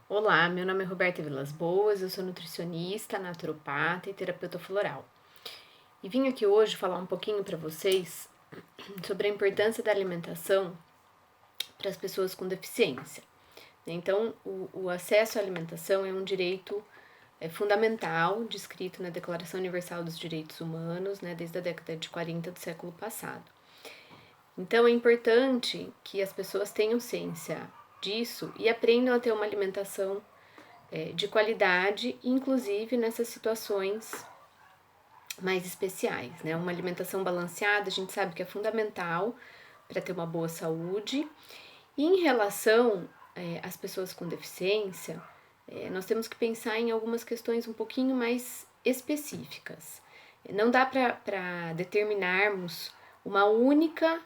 Olá, meu nome é Roberta Vilas Boas, eu sou nutricionista, naturopata e terapeuta floral. E vim aqui hoje falar um pouquinho para vocês sobre a importância da alimentação para as pessoas com deficiência. Então, o acesso à alimentação é um direito fundamental, descrito na Declaração Universal dos Direitos Humanos, desde a década de 40 do século passado. Então, é importante que as pessoas tenham ciência disso e aprendam a ter uma alimentação de qualidade, inclusive nessas situações mais especiais, né? Uma alimentação balanceada, a gente sabe que é fundamental para ter uma boa saúde. E em relação às pessoas com deficiência, nós temos que pensar em algumas questões um pouquinho mais específicas. Não dá para determinarmos uma única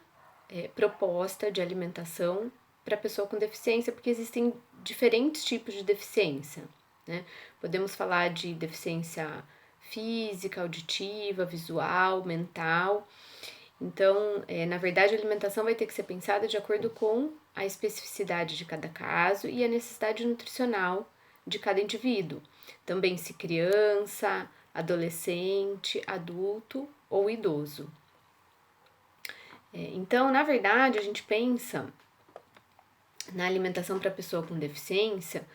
proposta de alimentação para a pessoa com deficiência, porque existem diferentes tipos de deficiência, né? Podemos falar de deficiência física, auditiva, visual, mental. Então, na verdade, a alimentação vai ter que ser pensada de acordo com a especificidade de cada caso e a necessidade nutricional de cada indivíduo. Também se criança, adolescente, adulto ou idoso. Então, na verdade, a gente pensa na alimentação para pessoa com deficiência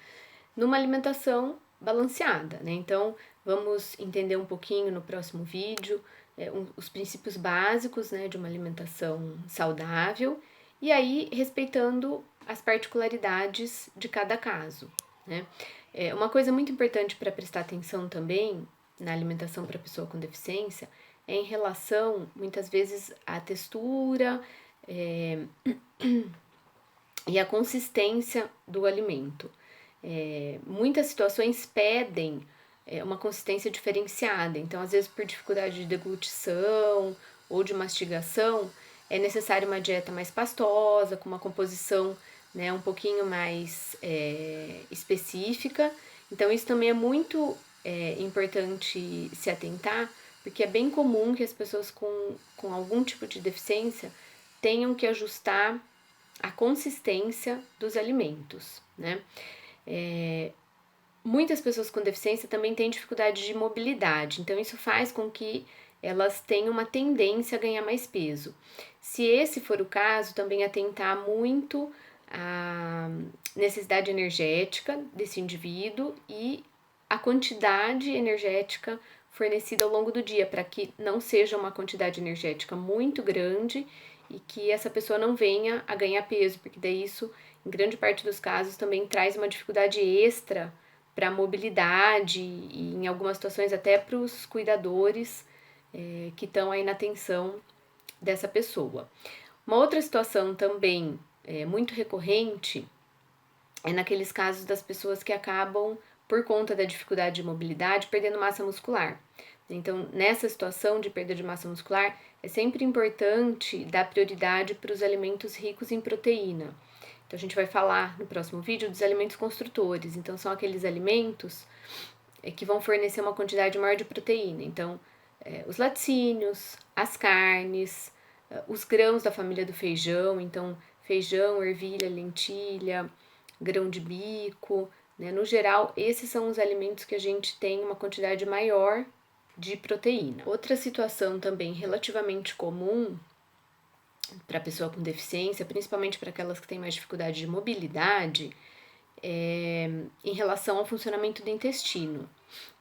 numa alimentação balanceada, né? Então, vamos entender um pouquinho no próximo vídeo os princípios básicos, né, de uma alimentação saudável e aí respeitando as particularidades de cada caso, né? Uma coisa muito importante para prestar atenção também na alimentação para pessoa com deficiência é em relação, muitas vezes, à textura e à consistência do alimento. Muitas situações pedem uma consistência diferenciada, então, às vezes, por dificuldade de deglutição ou de mastigação, é necessária uma dieta mais pastosa, com uma composição um pouquinho mais específica. Então, isso também é muito importante se atentar, porque é bem comum que as pessoas com algum tipo de deficiência tenham que ajustar a consistência dos alimentos, né? Muitas pessoas com deficiência também têm dificuldade de mobilidade, então isso faz com que elas tenham uma tendência a ganhar mais peso. Se esse for o caso, também atentar muito à necessidade energética desse indivíduo e a quantidade energética fornecida ao longo do dia, para que não seja uma quantidade energética muito grande e que essa pessoa não venha a ganhar peso, porque daí isso, em grande parte dos casos, também traz uma dificuldade extra para a mobilidade e, em algumas situações, até para os cuidadores que estão aí na atenção dessa pessoa. Uma outra situação também muito recorrente é naqueles casos das pessoas que acabam, por conta da dificuldade de mobilidade, perdendo massa muscular. Então, nessa situação de perda de massa muscular, é sempre importante dar prioridade para os alimentos ricos em proteína. Então, a gente vai falar no próximo vídeo dos alimentos construtores. Então, são aqueles alimentos que vão fornecer uma quantidade maior de proteína. Então, os laticínios, as carnes, os grãos da família do feijão. Então, feijão, ervilha, lentilha, grão de bico, né? No geral, esses são os alimentos que a gente tem uma quantidade maior de proteína. Outra situação também relativamente comum para pessoa com deficiência, principalmente para aquelas que têm mais dificuldade de mobilidade, em relação ao funcionamento do intestino.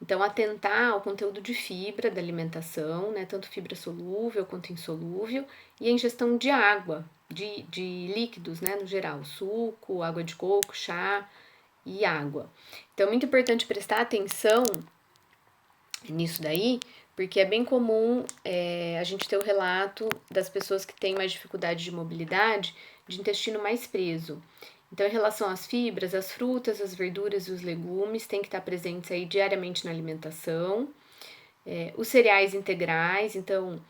Então, atentar ao conteúdo de fibra da alimentação, né, tanto fibra solúvel quanto insolúvel, e a ingestão de água, de líquidos, né, no geral, suco, água de coco, chá e água. Então, é muito importante prestar atenção nisso daí, porque é bem comum a gente ter o relato das pessoas que têm mais dificuldade de mobilidade, de intestino mais preso. Então, em relação às fibras, as frutas, as verduras e os legumes têm que estar presentes aí diariamente na alimentação. Os cereais integrais, então,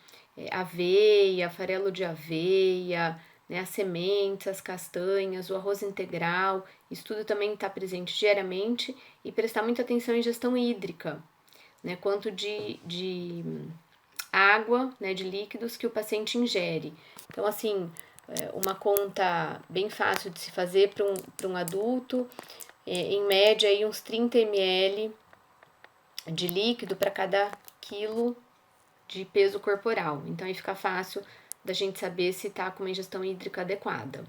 aveia, farelo de aveia, né, as sementes, as castanhas, o arroz integral, isso tudo também está presente diariamente e prestar muita atenção em ingestão hídrica, né, quanto de água, né, de líquidos que o paciente ingere. Então, assim, uma conta bem fácil de se fazer para um adulto, em média aí uns 30 ml de líquido para cada quilo de peso corporal. Então aí fica fácil da gente saber se está com uma ingestão hídrica adequada.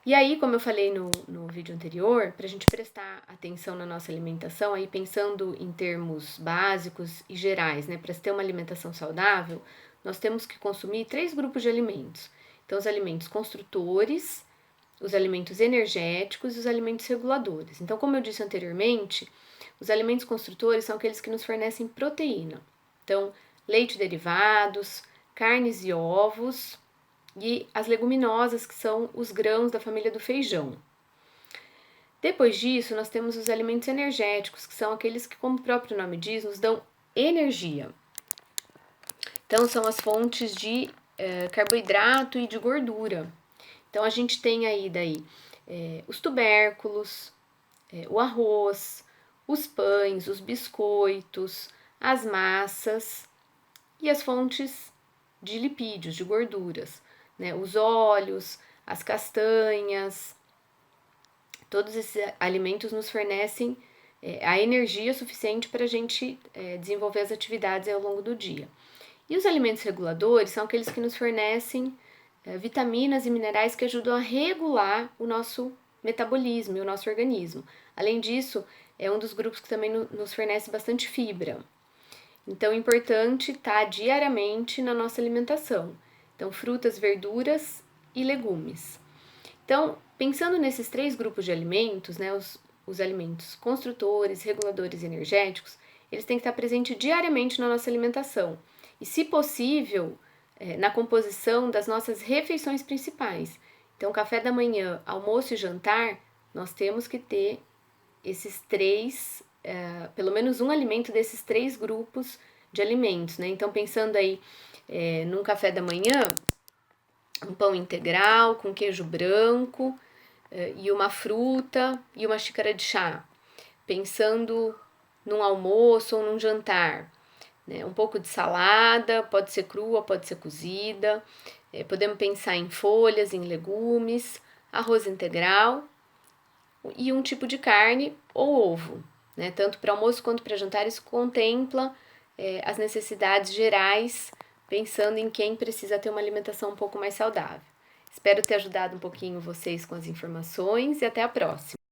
E aí, como eu falei no vídeo anterior, para a gente prestar atenção na nossa alimentação, aí pensando em termos básicos e gerais, né, para ter uma alimentação saudável, nós temos que consumir 3 grupos de alimentos. Então, os alimentos construtores, os alimentos energéticos e os alimentos reguladores. Então, como eu disse anteriormente, os alimentos construtores são aqueles que nos fornecem proteína. Então, leite e derivados, carnes e ovos, e as leguminosas, que são os grãos da família do feijão. Depois disso, nós temos os alimentos energéticos, que são aqueles que, como o próprio nome diz, nos dão energia. Então, são as fontes de carboidrato e de gordura. Então, a gente tem aí os tubérculos, o arroz, os pães, os biscoitos, as massas e as fontes de lipídios, de gorduras, né? Os óleos, as castanhas, todos esses alimentos nos fornecem a energia suficiente para a gente desenvolver as atividades ao longo do dia. E os alimentos reguladores são aqueles que nos fornecem vitaminas e minerais que ajudam a regular o nosso metabolismo e o nosso organismo. Além disso, é um dos grupos que também nos fornece bastante fibra. Então, é importante estar diariamente na nossa alimentação. Então, frutas, verduras e legumes. Então, pensando nesses 3 grupos de alimentos, né, os alimentos construtores, reguladores e energéticos, eles têm que estar presentes diariamente na nossa alimentação. E, se possível, na composição das nossas refeições principais. Então, café da manhã, almoço e jantar, nós temos que ter esses 3, pelo menos um alimento desses 3 grupos de alimentos, né? Então, pensando aí num café da manhã, um pão integral com queijo branco e uma fruta e uma xícara de chá. Pensando num almoço ou num jantar, né? Um pouco de salada, pode ser crua, pode ser cozida. Podemos pensar em folhas, em legumes, arroz integral e um tipo de carne ou ovo, né? Tanto para almoço quanto para jantar, isso contempla as necessidades gerais, pensando em quem precisa ter uma alimentação um pouco mais saudável. Espero ter ajudado um pouquinho vocês com as informações e até a próxima.